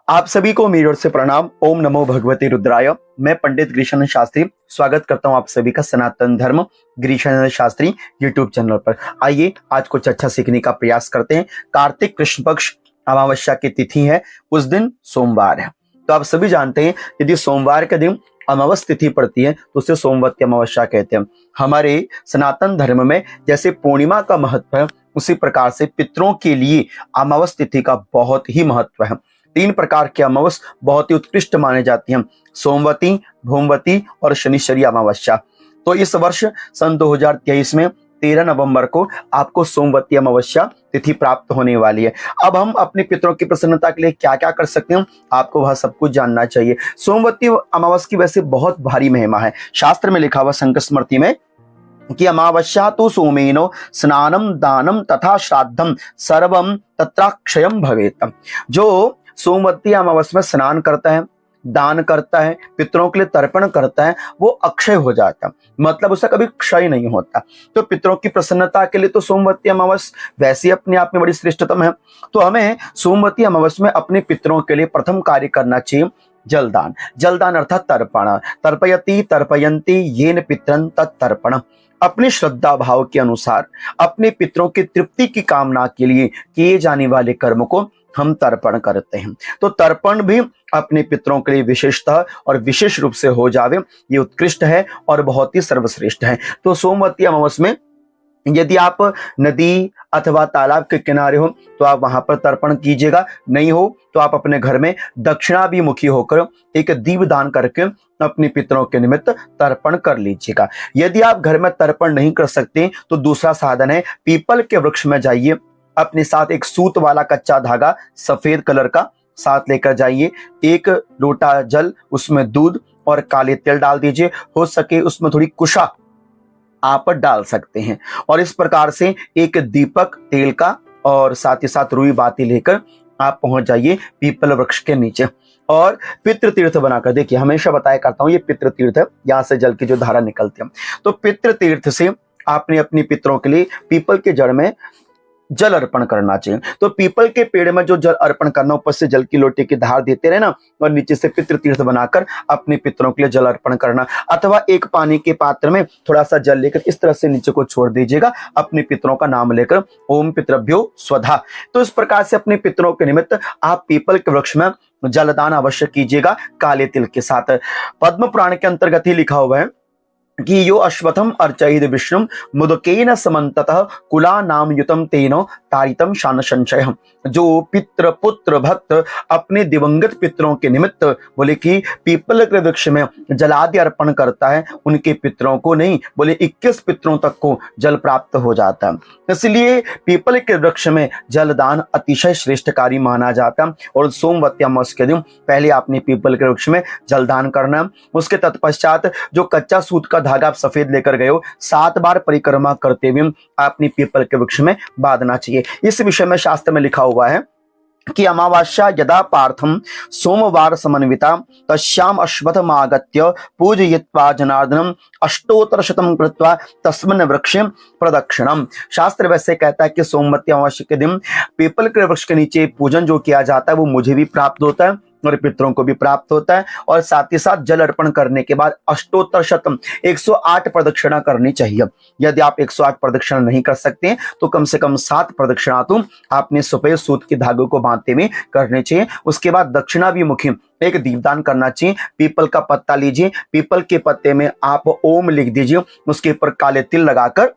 आप सभी को मेरी ओर से प्रणाम। ओम नमो भगवते रुद्राय। मैं पंडित गिरीशानंद शास्त्री स्वागत करता हूं आप सभी का सनातन धर्म गिरीशानंद शास्त्री यूट्यूब चैनल पर। आइए आज कुछ अच्छा सीखने का प्रयास करते हैं। कार्तिक कृष्ण पक्ष अमावस्या की तिथि है, उस दिन सोमवार है। तो आप सभी जानते हैं यदि सोमवार के दिन अमावस्या तिथि पड़ती है तो उसे सोमवती अमावस्या कहते हैं। हमारे सनातन धर्म में जैसे पूर्णिमा का महत्व है, उसी प्रकार से पितरों के लिए अमावस्या तिथि का बहुत ही महत्व है। 3 प्रकार की अमावस्या बहुत ही उत्कृष्ट माने जाती हैं, सोमवती, भौमवती और शनिश्चरी अमावस्या। तो इस वर्ष सन 2023 में 13 नवंबर को आपको सोमवती अमावस्या तिथि प्राप्त होने वाली है। अब हम अपने पितरों की प्रसन्नता के लिए क्या क्या कर सकते हैं, आपको वह सब कुछ जानना चाहिए। सोमवती अमावस्या की वैसे बहुत भारी महिमा है। शास्त्र में लिखा हुआ संकर स्मृति में कि अमावस्या तो सोमेनो स्नानम दानम तथा श्राद्धम सर्वम तत्राक्षयम भवेत। जो सोमवती अमावस्या में स्नान करता है, दान करता है, पितरों के लिए तर्पण करता है, वो अक्षय हो जाता है, मतलब उसका कभी क्षय नहीं होता। तो पितरों की प्रसन्नता के लिए तो सोमवती अमावस्या वैसे अपने आप में बड़ी श्रेष्ठतम है। तो हमें सोमवती अमावस्या में अपने पितरों के लिए प्रथम कार्य करना चाहिए जलदान। जलदान अर्थात तर्पण। तर्पयति तर्पयन्ति येन पितरं तत्तर्पण। अपने श्रद्धा भाव के अनुसार अपने पितरों की तृप्ति की कामना के लिए किए जाने वाले कर्म को हम तर्पण करते हैं। तो तर्पण भी अपने पितरों के लिए विशेषतः और विशेष रूप से हो जावे, ये उत्कृष्ट है और बहुत ही सर्वश्रेष्ठ है। तो सोमवती अमावस्या में यदि आप नदी अथवा तालाब के किनारे हो तो आप वहां पर तर्पण कीजिएगा। नहीं हो तो आप अपने घर में दक्षिणाभिमुखी होकर एक दीप दान करके अपने पितरों के निमित्त तर्पण कर लीजिएगा। यदि आप घर में तर्पण नहीं कर सकते तो दूसरा साधन है, पीपल के वृक्ष में जाइए, अपने साथ एक सूत वाला कच्चा धागा सफेद कलर का साथ लेकर जाइए, 1 लोटा जल, उसमें दूध और काले तिल डाल दीजिए, हो सके उसमें थोड़ी कुशा आप डाल सकते हैं। और इस प्रकार से एक दीपक तेल का और साथ ही साथ रुई बाती लेकर आप पहुंच जाइए पीपल वृक्ष के नीचे और पितृ तीर्थ बनाकर, देखिए हमेशा बताया करता हूं ये पितृ तीर्थ है, यहां से जल की जो धारा निकलती है। तो पितृ तीर्थ से आपने अपने पितरों के लिए पीपल के जड़ में जल अर्पण करना चाहिए। तो पीपल के पेड़ में जो जल अर्पण करना, ऊपर से जल की लोटे की धार देते रहना और नीचे से पितृ तीर्थ बनाकर अपने पितरों के लिए जल अर्पण करना। अथवा एक पानी के पात्र में थोड़ा सा जल लेकर इस तरह से नीचे को छोड़ दीजिएगा, अपने पितरों का नाम लेकर ओम पितृभ्यो स्वधा। तो इस प्रकार से अपने पितरों के निमित्त आप पीपल के वृक्ष में जलदान अवश्य कीजिएगा काले तिल के साथ। पद्म पुराण के अंतर्गत ही लिखा हुआ है कि यो अश्वत्थम अर्चयित विष्णुम मुदकेन समन्ततः कुला नाम युतम तेनो तारितम शान संशयः। जो पितृ पुत्र भक्त अपने दिवंगत पितरों के निमित्त बोले कि पीपल के वृक्ष में जलादि अर्पण करता है, उनके पितरों को नहीं, बोले 21 पितरों तक को जल प्राप्त हो जाता है। इसलिए पीपल के वृक्ष में जलदान अतिशय श्रेष्ठकारी माना जाता है। और सोमवती अमावस्या के दिन पहले आपने पीपल के वृक्ष में जलदान करना। उसके तत्पश्चात जो कच्चा सूत का धागा आप सफेद लेकर गए हो, 7 बार परिक्रमा करते हुए आपने पीपल के वृक्ष में बांधना चाहिए। इस विषय में शास्त्र में लिखा हुआ है कि अमावास्या यदा पार्थम सोमवार समन्विता तस्याम अश्वत्थमागत्य पूजयित्वा जनार्दनम अष्टोत्तरशतम कृत्वा तस्मिन् वृक्षे प्रदक्षिणम। शास्त्र वैसे कहता है कि सोमवती अमावस्या के दिन पीपल के वृक्ष के नीचे पूजन जो किया जाता है वो मुझे भी प्राप्त होता है और पितरों को भी प्राप्त होता है। और साथ ही साथ जल अर्पण करने के बाद अष्टोत्तर शतम 108 प्रदक्षिणा करनी चाहिए। यदि आप 108 प्रदक्षिणा नहीं कर सकते तो कम से कम 7 प्रदक्षिणा तो आपने सफेद सूत के धागों को बांधते हुए करने चाहिए। उसके बाद दक्षिणाभिमुखी एक दीपदान करना चाहिए। पीपल का पत्ता लीजिए, पीपल के पत्ते में आप ओम लिख दीजिए, उसके ऊपर काले तिल लगाकर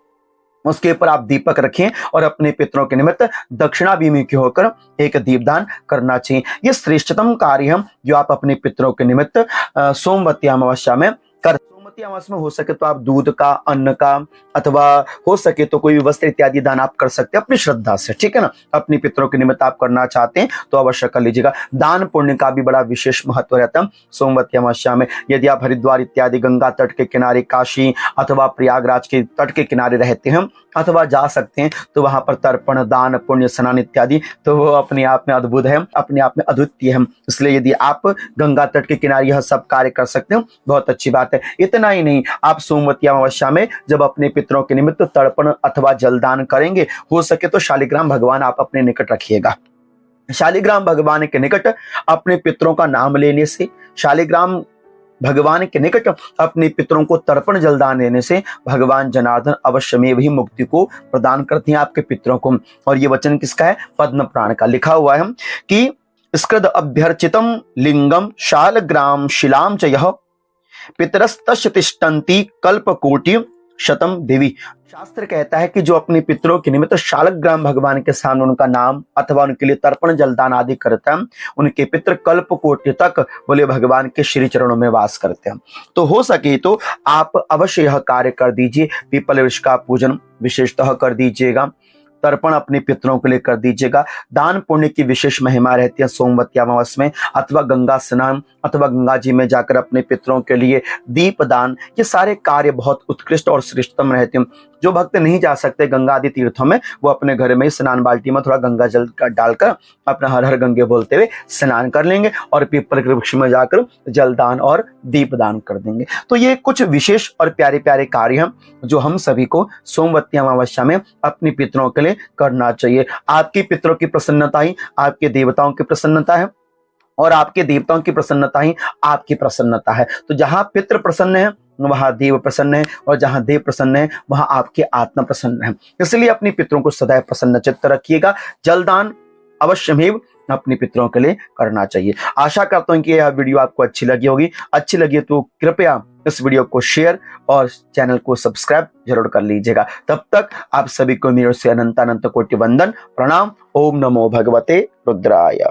उसके ऊपर आप दीपक रखें और अपने पितरों के निमित्त दक्षिणाभिमुखी होकर एक दीपदान करना चाहिए। ये श्रेष्ठतम कार्य है जो आप अपने पितरों के निमित्त सोमवती अमावस्या में कर। सोमवती अमावस्या में हो सके तो आप दूध का, अन्न का अथवा हो सके तो कोई वस्त्र इत्यादि दान आप कर सकते हैं अपनी श्रद्धा से, ठीक है ना। अपने पितरों के निमित्त आप करना चाहते हैं तो अवश्य कर लीजिएगा। दान पुण्य का भी बड़ा विशेष महत्व रहता है सोमवती अमावस्या में। यदि आप हरिद्वार इत्यादि गंगा तट के किनारे, काशी अथवा प्रयागराज के तट के किनारे रहते हैं अथवा जा सकते हैं तो वहां पर तर्पण, दान, पुण्य, स्नान इत्यादि तो वो अपने आप में अद्भुत है, अपने आप में अद्वितीय है। इसलिए यदि आप गंगा तट के किनारे यह सब कार्य कर सकते हो बहुत अच्छी बात है। इतना ही नहीं, आप सोमवती अमावस्या में जब अपने पितरों के निमित्त तर्पण अथवा जलदान करेंगे, हो सके तो शालिग्राम भगवान आप अपने निकट रखिएगा। शालिग्राम भगवान के निकट अपने पितरों का नाम लेने से, शालिग्राम भगवान के निकट अपने पितरों को तर्पण जलदान देने से भगवान जनार्दन अवश्यमेव ही मुक्ति को प्रदान करते हैं आपके पितरों को। और ये वचन किसका है? पद्म पुराण का। लिखा हुआ है कि स्कृद अभ्यर्चितम लिंगम शालग्राम शिलाम च यः पितरस्तस्य तिष्ठन्ति कल्पकोटि शतम देवी। शास्त्र कहता है कि जो अपने पितरों के निमित्त शालग्राम भगवान के सामने उनका नाम अथवा उनके लिए तर्पण जलदान आदि करता है, उनके पितर कल्प कोटि तक बोले भगवान के श्री चरणों में वास करते हैं। तो हो सके तो आप अवश्य यह कार्य कर दीजिए। पीपल वृक्ष का पूजन विशेषतः कर दीजिएगा, तर्पण अपने पितरों के लिए कर दीजिएगा। दान पुण्य की विशेष महिमा रहती है सोमवती अमावस्या में, अथवा गंगा स्नान अथवा गंगा जी में जाकर अपने पितरों के लिए दीप दान, ये सारे कार्य बहुत उत्कृष्ट और श्रेष्ठतम रहते हैं। जो भक्त नहीं जा सकते गंगा आदि तीर्थों में, वो अपने घर में स्नान बाल्टी में थोड़ा गंगा जल डालकर अपना हर हर गंगे बोलते हुए स्नान कर लेंगे और पीपल के वृक्ष में जाकर जलदान और दीप दान कर देंगे। तो ये कुछ विशेष और प्यारे प्यारे कार्य हैं जो हम सभी को सोमवती अमावस्या में अपने पितरों के लिए करना चाहिए। आपके पितरों की प्रसन्नता ही आपके देवताओं की प्रसन्नता है और आपके देवताओं की प्रसन्नता ही आपकी प्रसन्नता है। तो जहां पितृ प्रसन्न है वहां देव प्रसन्न है, और जहां देव प्रसन्न है वहां आपकी आत्मा प्रसन्न है। इसलिए अपने पितरों को सदैव प्रसन्न चित्त रखिएगा। जलदान अवश्यमेव अपने पितरों के लिए करना चाहिए। आशा करता हूं कि यह वीडियो आपको अच्छी लगी होगी। अच्छी लगी तो कृपया इस वीडियो को शेयर और चैनल को सब्सक्राइब जरूर कर लीजिएगा। तब तक आप सभी को मेरे से अनंत अनंत कोटि वंदन, प्रणाम। ओम नमो भगवते रुद्राय।